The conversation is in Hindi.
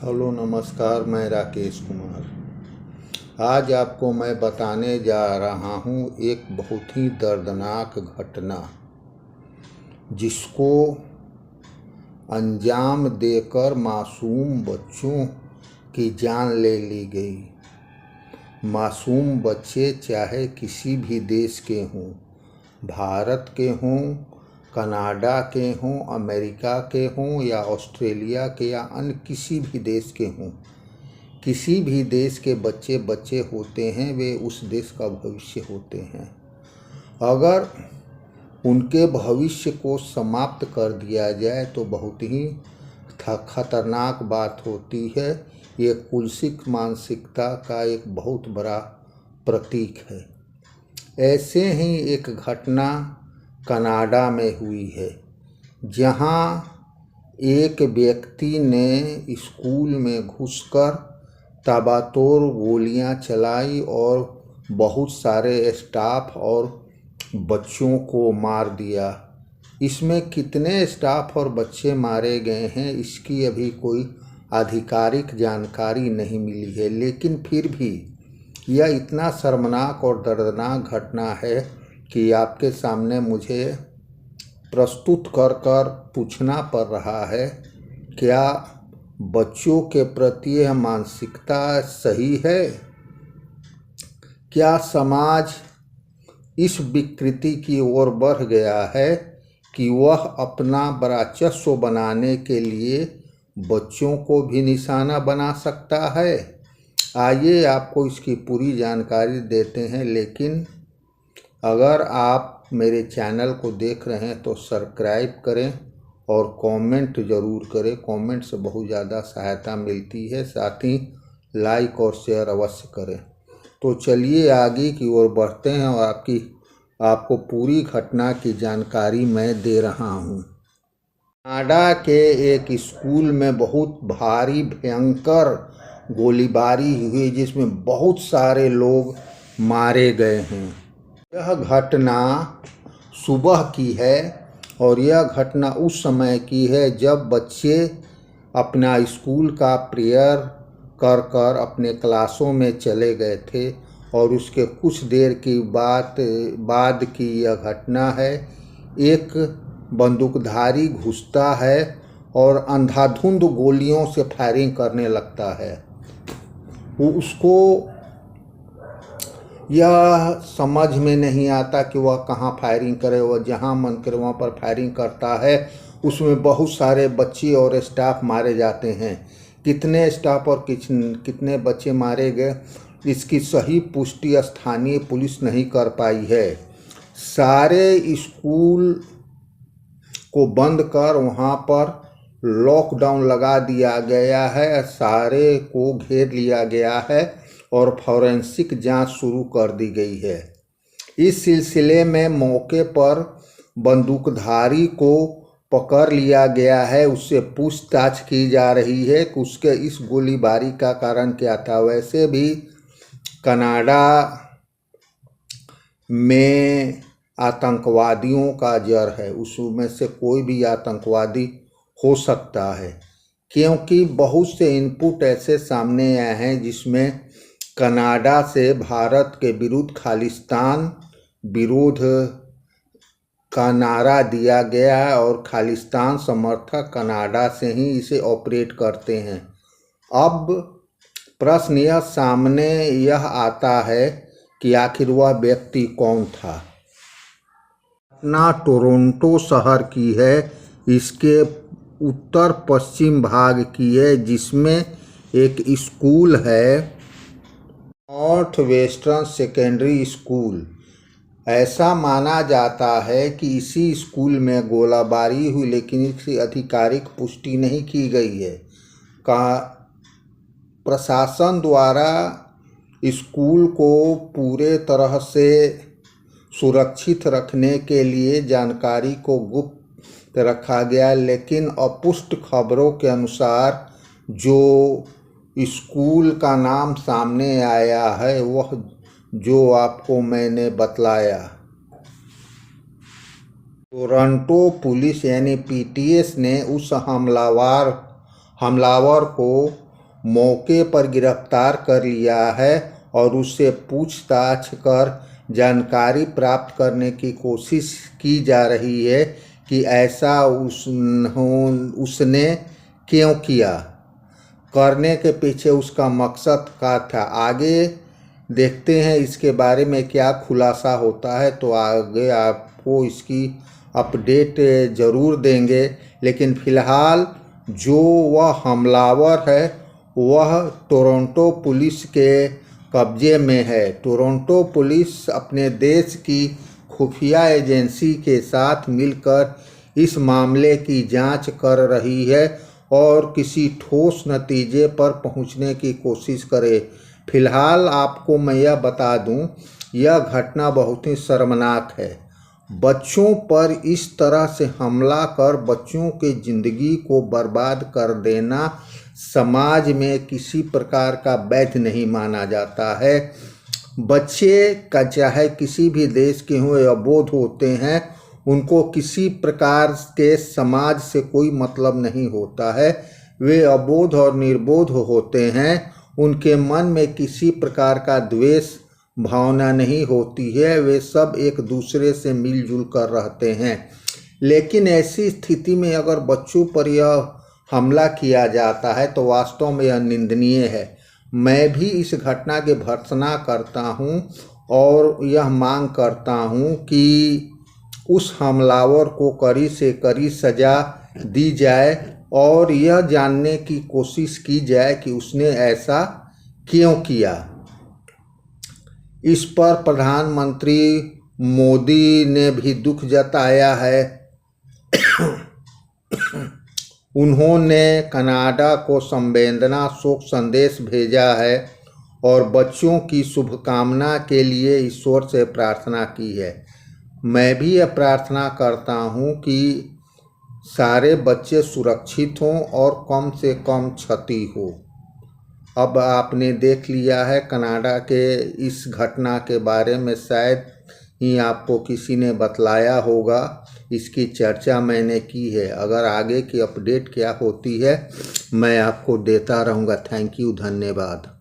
हेलो नमस्कार, मैं राकेश कुमार। आज आपको मैं बताने जा रहा हूँ एक बहुत ही दर्दनाक घटना, जिसको अंजाम देकर मासूम बच्चों की जान ले ली गई। मासूम बच्चे चाहे किसी भी देश के हों, भारत के हों, कनाडा के हों, अमेरिका के हों या ऑस्ट्रेलिया के या अन्य किसी भी देश के हों, किसी भी देश के बच्चे बच्चे होते हैं, वे उस देश का भविष्य होते हैं। अगर उनके भविष्य को समाप्त कर दिया जाए तो बहुत ही खतरनाक बात होती है। ये कुत्सित मानसिकता का एक बहुत बड़ा प्रतीक है। ऐसे ही एक घटना कनाडा में हुई है, जहां एक व्यक्ति ने स्कूल में घुसकर ताबड़तोड़ गोलियां चलाई और बहुत सारे स्टाफ और बच्चों को मार दिया। इसमें कितने स्टाफ और बच्चे मारे गए हैं, इसकी अभी कोई आधिकारिक जानकारी नहीं मिली है, लेकिन फिर भी यह इतना शर्मनाक और दर्दनाक घटना है कि आपके सामने मुझे प्रस्तुत कर पूछना पड़ रहा है, क्या बच्चों के प्रति यह मानसिकता सही है? क्या समाज इस विकृति की ओर बढ़ गया है कि वह अपना वर्चस्व बनाने के लिए बच्चों को भी निशाना बना सकता है? आइए आपको इसकी पूरी जानकारी देते हैं, लेकिन अगर आप मेरे चैनल को देख रहे हैं तो सब्सक्राइब करें और कमेंट ज़रूर करें। कमेंट से बहुत ज़्यादा सहायता मिलती है। साथ ही लाइक और शेयर अवश्य करें। तो चलिए आगे की ओर बढ़ते हैं और आपको पूरी घटना की जानकारी मैं दे रहा हूँ। कनाडा के एक स्कूल में बहुत भारी भयंकर गोलीबारी हुई, जिसमें बहुत सारे लोग मारे गए हैं। यह घटना सुबह की है और यह घटना उस समय की है जब बच्चे अपना स्कूल का प्रेयर कर अपने क्लासों में चले गए थे, और उसके कुछ देर की बाद की यह घटना है। एक बंदूकधारी घुसता है और अंधाधुंध गोलियों से फायरिंग करने लगता है। उसको यह समझ में नहीं आता कि वह कहाँ फायरिंग करे। वह जहाँ मन करे वहाँ पर फायरिंग करता है। उसमें बहुत सारे बच्चे और स्टाफ मारे जाते हैं। कितने स्टाफ और कितने बच्चे मारे गए, इसकी सही पुष्टि स्थानीय पुलिस नहीं कर पाई है। सारे स्कूल को बंद कर वहाँ पर लॉकडाउन लगा दिया गया है। सारे को घेर लिया गया है और फॉरेंसिक जांच शुरू कर दी गई है। इस सिलसिले में मौके पर बंदूकधारी को पकड़ लिया गया है। उससे पूछताछ की जा रही है कि उसके इस गोलीबारी का कारण क्या था। वैसे भी कनाडा में आतंकवादियों का जड़ है, उसमें से कोई भी आतंकवादी हो सकता है, क्योंकि बहुत से इनपुट ऐसे सामने आए हैं जिसमें कनाडा से भारत के विरुद्ध खालिस्तान विरोध का नारा दिया गया है और खालिस्तान समर्थक कनाडा से ही इसे ऑपरेट करते हैं। अब प्रश्न यह सामने यह आता है कि आखिर वह व्यक्ति कौन था। घटना टोरंटो शहर की है, इसके उत्तर पश्चिम भाग की है, जिसमें एक स्कूल है, नॉर्थ वेस्टर्न सेकेंडरी स्कूल। ऐसा माना जाता है कि इसी स्कूल में गोलाबारी हुई, लेकिन इसकी आधिकारिक पुष्टि नहीं की गई है। प्रशासन द्वारा स्कूल को पूरे तरह से सुरक्षित रखने के लिए जानकारी को गुप्त रखा गया, लेकिन अपुष्ट खबरों के अनुसार जो स्कूल का नाम सामने आया है वह जो आपको मैंने बतलाया। टोरंटो पुलिस यानी पीटीएस ने उस हमलावर को मौके पर गिरफ्तार कर लिया है और उससे पूछताछ कर जानकारी प्राप्त करने की कोशिश की जा रही है कि ऐसा उसने क्यों किया, करने के पीछे उसका मकसद क्या था। आगे देखते हैं इसके बारे में क्या खुलासा होता है, तो आगे आपको इसकी अपडेट ज़रूर देंगे। लेकिन फ़िलहाल जो वह हमलावर है वह टोरंटो पुलिस के कब्जे में है। टोरंटो पुलिस अपने देश की खुफिया एजेंसी के साथ मिलकर इस मामले की जांच कर रही है और किसी ठोस नतीजे पर पहुंचने की कोशिश करे। फिलहाल आपको मैं यह बता दूं, यह घटना बहुत ही शर्मनाक है। बच्चों पर इस तरह से हमला कर बच्चों की ज़िंदगी को बर्बाद कर देना समाज में किसी प्रकार का वैध नहीं माना जाता है। बच्चे का चाहे किसी भी देश के हों या अबोध होते हैं, उनको किसी प्रकार के समाज से कोई मतलब नहीं होता है। वे अबोध और निर्बोध होते हैं, उनके मन में किसी प्रकार का द्वेष भावना नहीं होती है। वे सब एक दूसरे से मिलजुल कर रहते हैं। लेकिन ऐसी स्थिति में अगर बच्चों पर यह हमला किया जाता है तो वास्तव में यह निंदनीय है। मैं भी इस घटना की भर्त्सना करता हूं और यह मांग करता हूं कि उस हमलावर को कड़ी से कड़ी सज़ा दी जाए और यह जानने की कोशिश की जाए कि उसने ऐसा क्यों किया। इस पर प्रधानमंत्री मोदी ने भी दुख जताया है। उन्होंने कनाडा को संवेदना शोक संदेश भेजा है और बच्चों की शुभकामना के लिए ईश्वर से प्रार्थना की है। मैं भी यह प्रार्थना करता हूँ कि सारे बच्चे सुरक्षित हों और कम से कम क्षति हो। अब आपने देख लिया है कनाडा के इस घटना के बारे में, शायद ही आपको किसी ने बतलाया होगा। इसकी चर्चा मैंने की है। अगर आगे की अपडेट क्या होती है मैं आपको देता रहूँगा। थैंक यू, धन्यवाद।